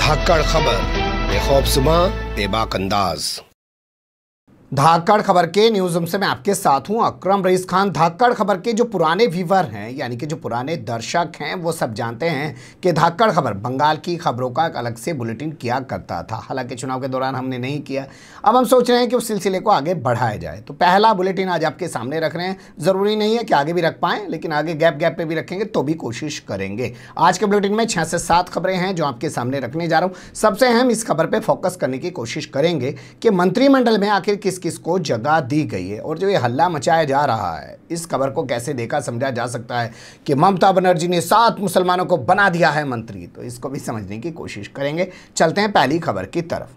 धाकड़ खबर, बेखौफजुमा बेबाक अंदाज। धाकड़ खबर के न्यूज़ रूम से मैं आपके साथ हूं अकरम रईस खान। धाकड़ खबर के जो पुराने व्यूवर हैं, यानी कि जो पुराने दर्शक हैं, वो सब जानते हैं कि धाकड़ खबर बंगाल की खबरों का एक अलग से बुलेटिन किया करता था। हालांकि चुनाव के दौरान हमने नहीं किया। अब हम सोच रहे हैं कि उस सिलसिले को आगे बढ़ाया जाए। तो पहला बुलेटिन आज आपके सामने रख रहे हैं। ज़रूरी नहीं है कि आगे भी रख पाएँ, लेकिन आगे गैप गैप पे भी रखेंगे तो भी कोशिश करेंगे। आज के बुलेटिन में 6 से 7 खबरें हैं जो आपके सामने रखने जा रहा हूँ। सबसे अहम इस खबर पर फोकस करने की कोशिश करेंगे कि मंत्रिमंडल में आखिर किस को जगह दी गई है और जो ये हल्ला मचाया जा रहा है, इस खबर को कैसे देखा समझा जा सकता है कि ममता बनर्जी ने 7 मुसलमानों को बना दिया है मंत्री। तो इसको भी समझने की कोशिश करेंगे। चलते हैं पहली खबर की तरफ।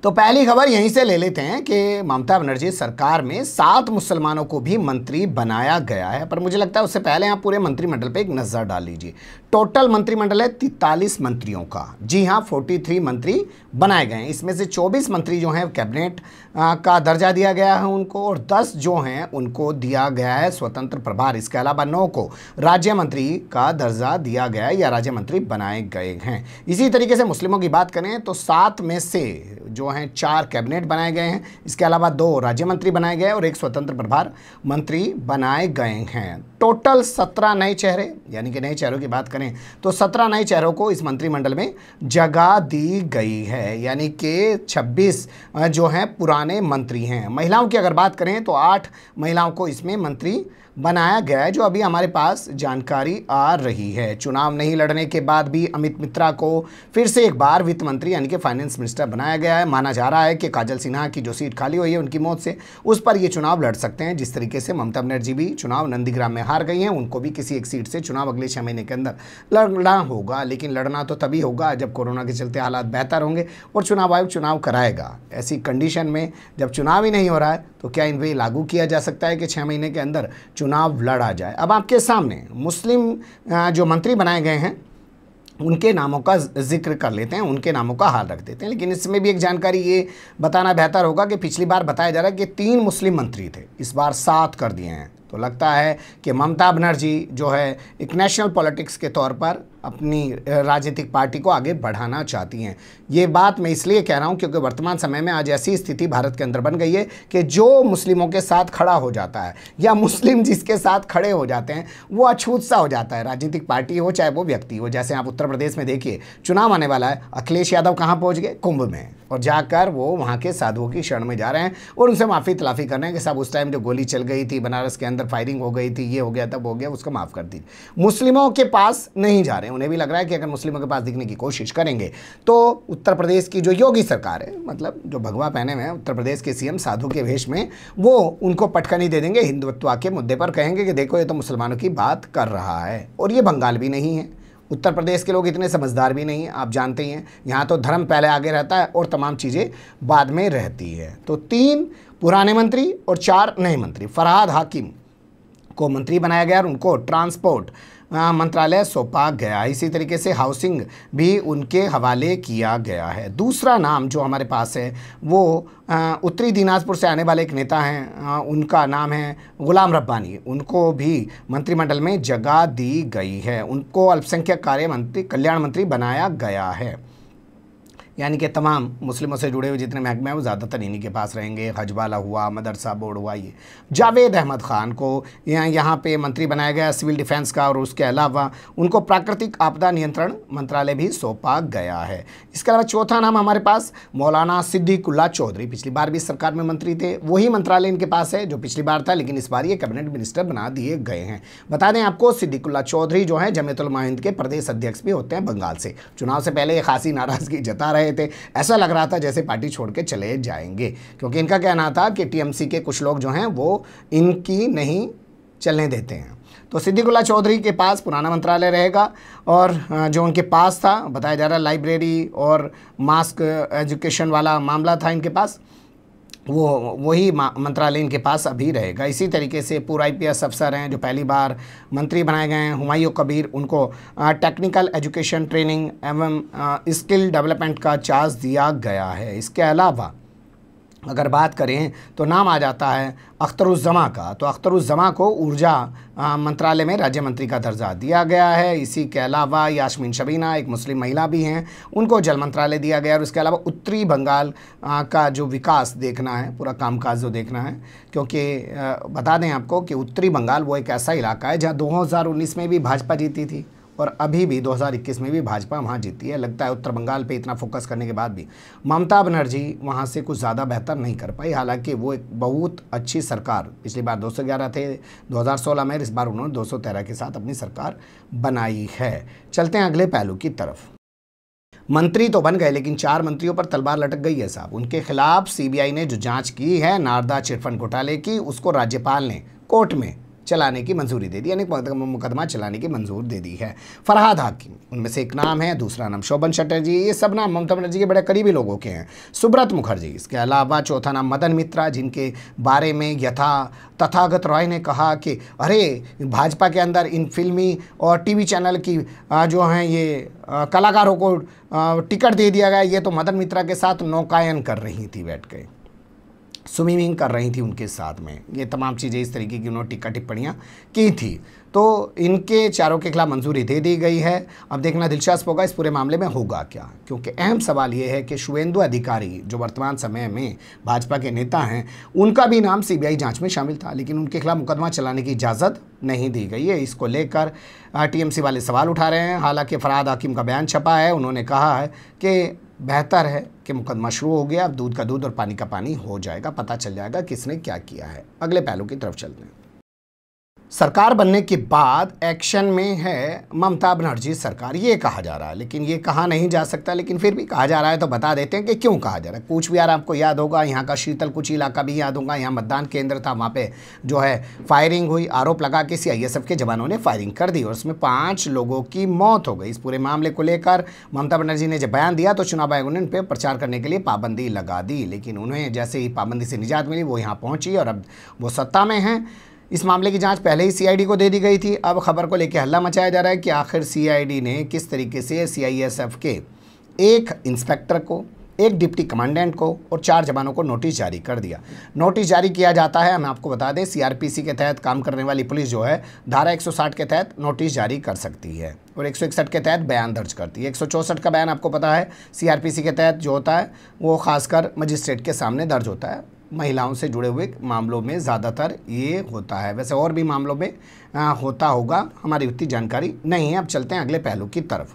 तो पहली खबर यहीं से ले लेते हैं कि ममता बनर्जी सरकार में 7 मुसलमानों को भी मंत्री बनाया गया है। पर मुझे लगता है उससे पहले आप पूरे मंत्रिमंडल पे एक नज़र डाल लीजिए। टोटल मंत्रिमंडल है 43 मंत्रियों का। जी हाँ, 43 मंत्री बनाए गए हैं। इसमें से 24 मंत्री जो हैं कैबिनेट का दर्जा दिया गया है उनको, और 10 जो हैं उनको दिया गया है स्वतंत्र प्रभार। इसके अलावा 9 को राज्य मंत्री का दर्जा दिया गया है या राज्य मंत्री बनाए गए हैं। इसी तरीके से मुस्लिमों की बात करें तो 7 में से जो हैं 4 कैबिनेट बनाए गए हैं। इसके अलावा 2 राज्य मंत्री बनाए गए और 1 स्वतंत्र प्रभार मंत्री बनाए गए हैं। टोटल 17 नए चेहरे, यानी कि नए चेहरों की बात करें तो 17 नए चेहरों को इस मंत्रिमंडल में जगह दी गई है, यानी कि 26 जो हैं पुराने मंत्री हैं। महिलाओं की अगर बात करें तो 8 महिलाओं को इसमें मंत्री बनाया गया है, जो अभी हमारे पास जानकारी आ रही है। चुनाव नहीं लड़ने के बाद भी अमित मित्रा को फिर से एक बार वित्त मंत्री यानी कि फाइनेंस मिनिस्टर बनाया गया है। माना जा रहा है कि काजल सिन्हा की जो सीट खाली हुई है उनकी मौत से, उस पर ये चुनाव लड़ सकते हैं। जिस तरीके से ममता बनर्जी भी चुनाव नंदीग्राम में हार गई हैं, उनको भी किसी एक सीट से चुनाव अगले 6 महीने के अंदर लड़ना होगा। लेकिन लड़ना तो तभी होगा जब कोरोना के चलते हालात बेहतर होंगे और चुनाव आयोग चुनाव कराएगा। ऐसी कंडीशन में जब चुनाव ही नहीं हो रहा है तो क्या इन पर लागू किया जा सकता है कि 6 महीने के अंदर चुनाव लड़ा जाए। अब आपके सामने मुस्लिम जो मंत्री बनाए गए हैं उनके नामों का जिक्र कर लेते हैं, उनके नामों का हाल रख देते हैं। लेकिन इसमें भी एक जानकारी ये बताना बेहतर होगा कि पिछली बार बताया जा रहा है कि 3 मुस्लिम मंत्री थे, इस बार 7 कर दिए हैं। तो लगता है कि ममता बनर्जी जो है एक नेशनल पॉलिटिक्स के तौर पर अपनी राजनीतिक पार्टी को आगे बढ़ाना चाहती हैं। ये बात मैं इसलिए कह रहा हूँ क्योंकि वर्तमान समय में आज ऐसी स्थिति भारत के अंदर बन गई है कि जो मुस्लिमों के साथ खड़ा हो जाता है या मुस्लिम जिसके साथ खड़े हो जाते हैं वो अछूत सा हो जाता है। राजनीतिक पार्टी हो चाहे वो व्यक्ति हो। जैसे आप उत्तर प्रदेश में देखिए, चुनाव आने वाला है, अखिलेश यादव कहाँ पहुँच गए? कुंभ में, और जाकर वो वहाँ के साधुओं की शरण में जा रहे हैं और उनसे माफ़ी तलाफ़ी कर रहे हैं कि साहब उस टाइम जो गोली चल गई थी, बनारस के अंदर फायरिंग हो गई थी, ये हो गया तब हो गया, उसको माफ़ कर दी। मुस्लिमों के पास नहीं जा रहे हैं। उन्हें भी लग रहा है कि अगर मुस्लिमों के पास दिखने की कोशिश करेंगे तो उत्तर प्रदेश की जो योगी सरकार है, मतलब जो भगवा पहने हुए हैं उत्तर प्रदेश के सीएम साधु के वेश में, वो उनको पटखनी दे देंगे। हिंदुत्व के मुद्दे पर कहेंगे कि देखो ये तो मुसलमानों की बात कर रहा है। और ये बंगाल भी नहीं है, उत्तर प्रदेश के लोग इतने समझदार भी नहीं हैं, आप जानते ही हैं। यहाँ तो धर्म पहले आगे रहता है और तमाम चीज़ें बाद में रहती है। तो 3 पुराने मंत्री और 4 नए मंत्री। फरहाद हाकिम को मंत्री बनाया गया और उनको ट्रांसपोर्ट मंत्रालय सौंपा गया। इसी तरीके से हाउसिंग भी उनके हवाले किया गया है। दूसरा नाम जो हमारे पास है वो उत्तरी दिनाजपुर से आने वाले एक नेता हैं, उनका नाम है गुलाम रब्बानी। उनको भी मंत्रिमंडल में जगह दी गई है। उनको अल्पसंख्यक कार्य मंत्री, कल्याण मंत्री बनाया गया है। यानी कि तमाम मुस्लिमों से जुड़े हुए जितने महकमे हैं वो ज़्यादातर इन्हीं के पास रहेंगे। हजवाला हुआ, मदरसा बोर्ड हुआ। ये जावेद अहमद ख़ान को यहाँ पे मंत्री बनाया गया सिविल डिफेंस का, और उसके अलावा उनको प्राकृतिक आपदा नियंत्रण मंत्रालय भी सौंपा गया है। इसके अलावा चौथा नाम हमारे पास मौलाना सिद्दीकुल्ला चौधरी, पिछली बार भी सरकार में मंत्री थे। वही मंत्रालय इनके पास है जो पिछली बार था, लेकिन इस बार ये कैबिनेट मिनिस्टर बना दिए गए हैं। बता दें आपको, सिद्दीकुल्ला चौधरी जो है जमीयत उलमा हिंद के प्रदेश अध्यक्ष भी होते हैं बंगाल से। चुनाव से पहले ये खासी नाराज़गी जता रहे थे, ऐसा लग रहा था जैसे पार्टी छोड़ के चले जाएंगे, क्योंकि इनका कहना था कि टीएमसी के कुछ लोग जो हैं वो इनकी नहीं चलने देते हैं। तो सिद्दीकुल्ला चौधरी के पास पुराना मंत्रालय रहेगा और जो उनके पास था, बताया जा रहा है लाइब्रेरी और मास्क एजुकेशन वाला मामला था इनके पास, वही मंत्रालय इनके पास अभी रहेगा। इसी तरीके से पूर्व IPS अफसर हैं जो पहली बार मंत्री बनाए गए हैं, हुमायूं कबीर, उनको टेक्निकल एजुकेशन ट्रेनिंग एवं स्किल डेवलपमेंट का चार्ज दिया गया है। इसके अलावा अगर बात करें तो नाम आ जाता है अख्तरुज़्ज़मा का। तो अख्तरुज़्ज़मा को ऊर्जा मंत्रालय में राज्य मंत्री का दर्जा दिया गया है। इसी के अलावा यास्मीन शबीना एक मुस्लिम महिला भी हैं, उनको जल मंत्रालय दिया गया। और इसके अलावा उत्तरी बंगाल का जो विकास देखना है, पूरा कामकाज जो देखना है, क्योंकि बता दें आपको कि उत्तरी बंगाल वो एक ऐसा इलाका है जहाँ 2019 में भी भाजपा जीती थी और अभी भी 2021 में भी भाजपा वहाँ जीती है। लगता है उत्तर बंगाल पे इतना फोकस करने के बाद भी ममता बनर्जी वहाँ से कुछ ज़्यादा बेहतर नहीं कर पाई। हालांकि वो एक बहुत अच्छी सरकार, पिछली बार 211 थे 2016 में, इस बार उन्होंने 213 के साथ अपनी सरकार बनाई है। चलते हैं अगले पहलू की तरफ। मंत्री तो बन गए लेकिन 4 मंत्रियों पर तलवार लटक गई है साहब। उनके खिलाफ सीबीआई ने जो जांच की है नारदा चिटफंड घोटाले की, उसको राज्यपाल ने कोर्ट में चलाने की मंजूरी दे दी, यानी मुकदमा चलाने की मंजूर दे दी है। फरहाद हाकिम उनमें से एक नाम है, दूसरा नाम शोभन चटर्जी, ये सब नाम ममता बनर्जी के बड़े करीबी लोगों के हैं। सुब्रत मुखर्जी, इसके अलावा चौथा नाम मदन मित्रा, जिनके बारे में तथागत रॉय ने कहा कि अरे भाजपा के अंदर इन फिल्मी और टीवी चैनल की जो हैं ये कलाकारों को टिकट दे दिया गया, ये तो मदन मित्रा के साथ नौकायन कर रही थी, बैठ के स्विमिंग कर रही थी उनके साथ में। ये तमाम चीज़ें इस तरीके की उन्होंने टिप्पणियाँ की थी। तो इनके चारों के खिलाफ मंजूरी दे दी गई है। अब देखना दिलचस्प होगा इस पूरे मामले में होगा क्या, क्योंकि अहम सवाल ये है कि शुवेंदु अधिकारी जो वर्तमान समय में भाजपा के नेता हैं, उनका भी नाम सीबीआई जांच में शामिल था, लेकिन उनके खिलाफ मुकदमा चलाने की इजाज़त नहीं दी गई है। इसको लेकर टीएमसी वाले सवाल उठा रहे हैं। हालांकि फरहाद हाकिम का बयान छपा है, उन्होंने कहा है कि बेहतर है कि मुकदमा शुरू हो गया, अब दूध का दूध और पानी का पानी हो जाएगा, पता चल जाएगा किसने क्या किया है। अगले पहलू की तरफ चलते हैं। सरकार बनने के बाद एक्शन में है ममता बनर्जी सरकार, ये कहा जा रहा है, लेकिन ये कहा नहीं जा सकता, लेकिन फिर भी कहा जा रहा है। तो बता देते हैं कि क्यों कहा जा रहा है। कूच बिहार आपको याद होगा, यहाँ का शीतल कुची इलाका भी याद होगा, यहाँ मतदान केंद्र था, वहाँ पे जो है फायरिंग हुई, आरोप लगा के सीआईएसएफ के जवानों ने फायरिंग कर दी और उसमें 5 लोगों की मौत हो गई। इस पूरे मामले को लेकर ममता बनर्जी ने जब बयान दिया तो चुनाव आयोग ने उन पर प्रचार करने के लिए पाबंदी लगा दी, लेकिन उन्हें जैसे ही पाबंदी से निजात मिली वो यहाँ पहुँची और अब वो सत्ता में हैं। इस मामले की जांच पहले ही सीआईडी को दे दी गई थी। अब खबर को लेकर हल्ला मचाया जा रहा है कि आखिर सीआईडी ने किस तरीके से सीआईएसएफ के एक इंस्पेक्टर को, एक डिप्टी कमांडेंट को और 4 जवानों को नोटिस जारी कर दिया। नोटिस जारी किया जाता है, हम आपको बता दें, सीआरपीसी के तहत काम करने वाली पुलिस जो है धारा 160 के तहत नोटिस जारी कर सकती है और 161 के तहत बयान दर्ज करती है। 164 का बयान आपको पता है सीआरपीसी के तहत जो होता है वो खासकर मजिस्ट्रेट के सामने दर्ज होता है। महिलाओं से जुड़े हुए मामलों में ज़्यादातर ये होता है, वैसे और भी मामलों में होता होगा, हमारी उतनी जानकारी नहीं है। अब चलते हैं अगले पहलू की तरफ।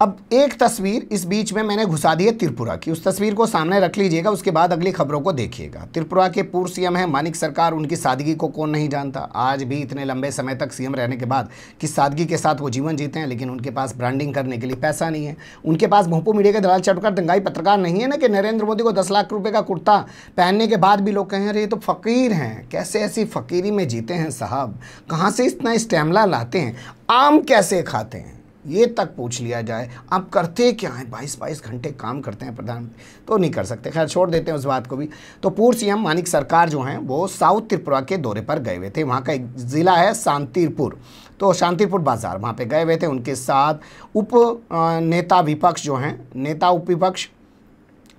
अब एक तस्वीर इस बीच में मैंने घुसा दी है त्रिपुरा की, उस तस्वीर को सामने रख लीजिएगा, उसके बाद अगली खबरों को देखिएगा। त्रिपुरा के पूर्व सीएम है मानिक सरकार, उनकी सादगी को कौन नहीं जानता। आज भी इतने लंबे समय तक सीएम रहने के बाद किस सादगी के साथ वो जीवन जीते हैं, लेकिन उनके पास ब्रांडिंग करने के लिए पैसा नहीं है। उनके पास भोंपू मीडिया के दलाल चटकर दंगाई पत्रकार नहीं है ना कि नरेंद्र मोदी को 10 लाख रुपये का कुर्ता पहनने के बाद भी लोग कहें अरे ये तो फ़कीर हैं। कैसे ऐसी फ़कीरी में जीते हैं साहब, कहाँ से इतना स्टैमिना लाते हैं, आम कैसे खाते हैं, ये तक पूछ लिया जाए। आप करते क्या हैं, 22-22 घंटे काम करते हैं प्रधानमंत्री, तो नहीं कर सकते। खैर छोड़ देते हैं उस बात को भी। तो पूर्व सीएम मानिक सरकार जो हैं वो साउथ त्रिपुरा के दौरे पर गए हुए थे। वहाँ का एक ज़िला है शांतिरपुर, तो शांतिरपुर बाज़ार, वहाँ पे गए हुए थे। उनके साथ उप नेता विपक्ष जो हैं, नेता उप विपक्ष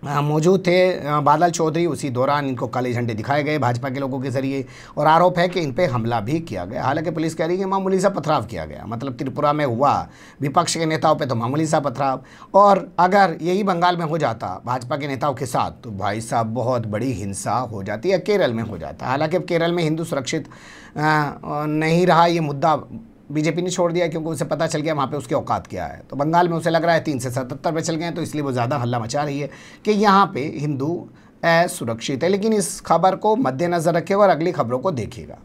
मौजूद थे, बादल चौधरी। उसी दौरान इनको काले झंडे दिखाए गए भाजपा के लोगों के जरिए और आरोप है कि इन पे हमला भी किया गया। हालांकि पुलिस कह रही है कि मामूली सा पथराव किया गया, मतलब त्रिपुरा में हुआ विपक्ष के नेताओं पे तो मामूली सा पथराव, और अगर यही बंगाल में हो जाता भाजपा के नेताओं के साथ तो भाई साहब बहुत बड़ी हिंसा हो जाती है, केरल में हो जाता। हालांकि अब केरल में हिंदू सुरक्षित नहीं रहा, ये मुद्दा बीजेपी ने छोड़ दिया क्योंकि उसे पता चल गया वहाँ पे उसकी औकात क्या है। तो बंगाल में उसे लग रहा है 3 से 77 पे चल गए हैं, तो इसलिए वो ज़्यादा हल्ला मचा रही है कि यहाँ पे हिंदू असुरक्षित है। लेकिन इस खबर को मद्देनज़र रखेगा और अगली खबरों को देखिएगा।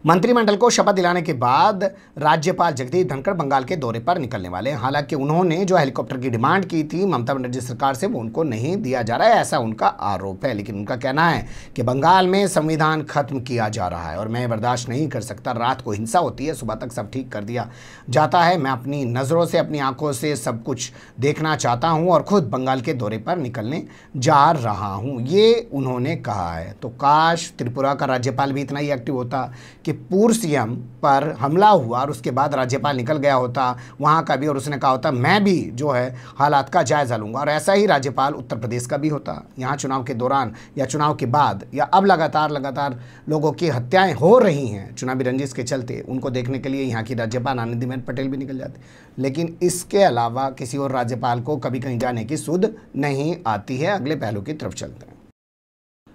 मंत्रिमंडल को शपथ दिलाने के बाद राज्यपाल जगदीप धनखड़ बंगाल के दौरे पर निकलने वाले हैं। हालांकि उन्होंने जो हेलीकॉप्टर की डिमांड की थी ममता बनर्जी सरकार से, वो उनको नहीं दिया जा रहा है, ऐसा उनका आरोप है। लेकिन उनका कहना है कि बंगाल में संविधान खत्म किया जा रहा है और मैं बर्दाश्त नहीं कर सकता। रात को हिंसा होती है, सुबह तक सब ठीक कर दिया जाता है। मैं अपनी नज़रों से, अपनी आंखों से सब कुछ देखना चाहता हूँ और खुद बंगाल के दौरे पर निकलने जा रहा हूँ, ये उन्होंने कहा है। तो काश त्रिपुरा का राज्यपाल भी इतना ही एक्टिव होता कि कि पूर्व सीएम पर हमला हुआ और उसके बाद राज्यपाल निकल गया होता वहाँ का भी, और उसने कहा होता मैं भी जो है हालात का जायज़ा लूँगा, और ऐसा ही राज्यपाल उत्तर प्रदेश का भी होता। यहाँ चुनाव के दौरान या चुनाव के बाद या अब लगातार लोगों की हत्याएं हो रही हैं चुनावी रंजिश के चलते, उनको देखने के लिए यहाँ की राज्यपाल आनंदीबेन पटेल भी निकल जाती, लेकिन इसके अलावा किसी और राज्यपाल को कभी कहीं जाने की सुध नहीं आती है। अगले पहलू की तरफ चलते हैं।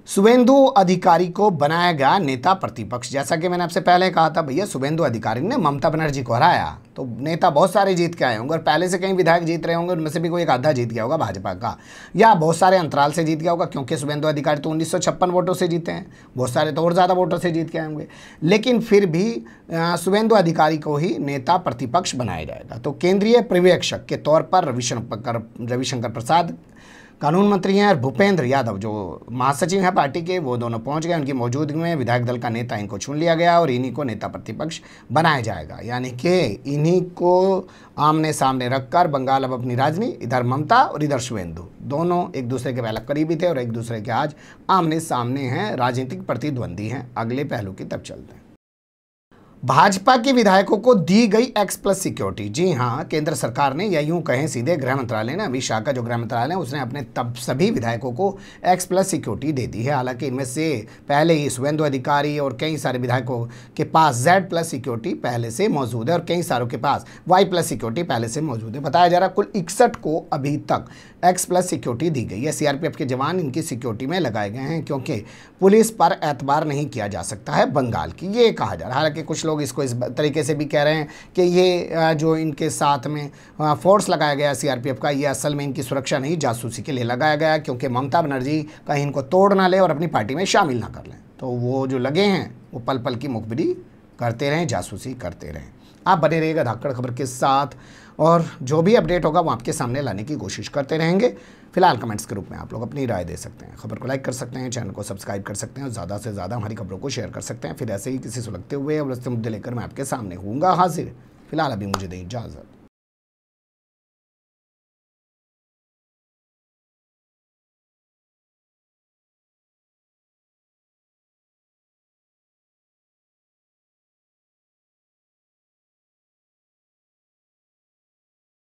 शुभेंदु अधिकारी को बनाया गया नेता प्रतिपक्ष। जैसा कि मैंने आपसे पहले कहा था, भैया शुभेंदु अधिकारी ने ममता बनर्जी को हराया, तो नेता बहुत सारे जीत के आए होंगे और पहले से कई विधायक जीत रहे होंगे, उनमें से भी कोई एक आधा जीत गया होगा भाजपा का, या बहुत सारे अंतराल से जीत गया होगा, क्योंकि शुभेंदु अधिकारी तो 1956 वोटों से जीते हैं, बहुत सारे तो और ज़्यादा वोटों से जीत के आए होंगे, लेकिन फिर भी शुभेंदु अधिकारी को ही नेता प्रतिपक्ष बनाया जाएगा। तो केंद्रीय पर्यवेक्षक के तौर पर रविशंकर प्रसाद कानून मंत्री हैं और भूपेंद्र यादव जो महासचिव हैं पार्टी के, वो दोनों पहुंच गए। उनकी मौजूदगी में विधायक दल का नेता इनको चुन लिया गया और इन्हीं को नेता प्रतिपक्ष बनाया जाएगा, यानी कि इन्हीं को आमने सामने रखकर बंगाल अब अपनी राजनीति, इधर ममता और इधर शुभेंदु, दोनों एक दूसरे के पहले करीबी थे और एक दूसरे के आज आमने सामने हैं, राजनीतिक प्रतिद्वंदी हैं। अगले पहलू की तरफ चलते हैं। भाजपा के विधायकों को दी गई X+ सिक्योरिटी। जी हां, केंद्र सरकार ने, या यूं कहें सीधे गृह मंत्रालय ने, अमित शाह का जो गृह मंत्रालय है उसने अपने तब सभी विधायकों को X+ सिक्योरिटी दे दी है। हालांकि इनमें से पहले ही शुभेंदु अधिकारी और कई सारे विधायकों के पास Z+ सिक्योरिटी पहले से मौजूद है और कई सारों के पास Y+ सिक्योरिटी पहले से मौजूद है। बताया जा रहा कुल 61 को अभी तक X+ सिक्योरिटी दी गई है। CRPF के जवान इनकी सिक्योरिटी में लगाए गए हैं क्योंकि पुलिस पर एतबार नहीं किया जा सकता है बंगाल की, ये कहा जा रहा है। हालांकि कुछ लोग इसको इस तरीके से भी कह रहे हैं कि ये जो इनके साथ में फोर्स लगाया गया CRPF का, ये असल में इनकी सुरक्षा नहीं, जासूसी के लिए लगाया गया, क्योंकि ममता बनर्जी कहीं इनको तोड़ ना ले और अपनी पार्टी में शामिल ना कर लें। तो वो जो लगे हैं वो पल पल की मुखबिरी करते रहें, जासूसी करते रहें। आप बने रहिएगा धाकड़ खबर के साथ, और जो भी अपडेट होगा वो आपके सामने लाने की कोशिश करते रहेंगे। फिलहाल कमेंट्स के रूप में आप लोग अपनी राय दे सकते हैं, खबर को लाइक कर सकते हैं, चैनल को सब्सक्राइब कर सकते हैं और ज़्यादा से ज़्यादा हमारी खबरों को शेयर कर सकते हैं। फिर ऐसे ही किसी सुलगते हुए और मुद्दे लेकर मैं आपके सामने होऊंगा हाजिर। फिलहाल अभी मुझे दें इजाज़त।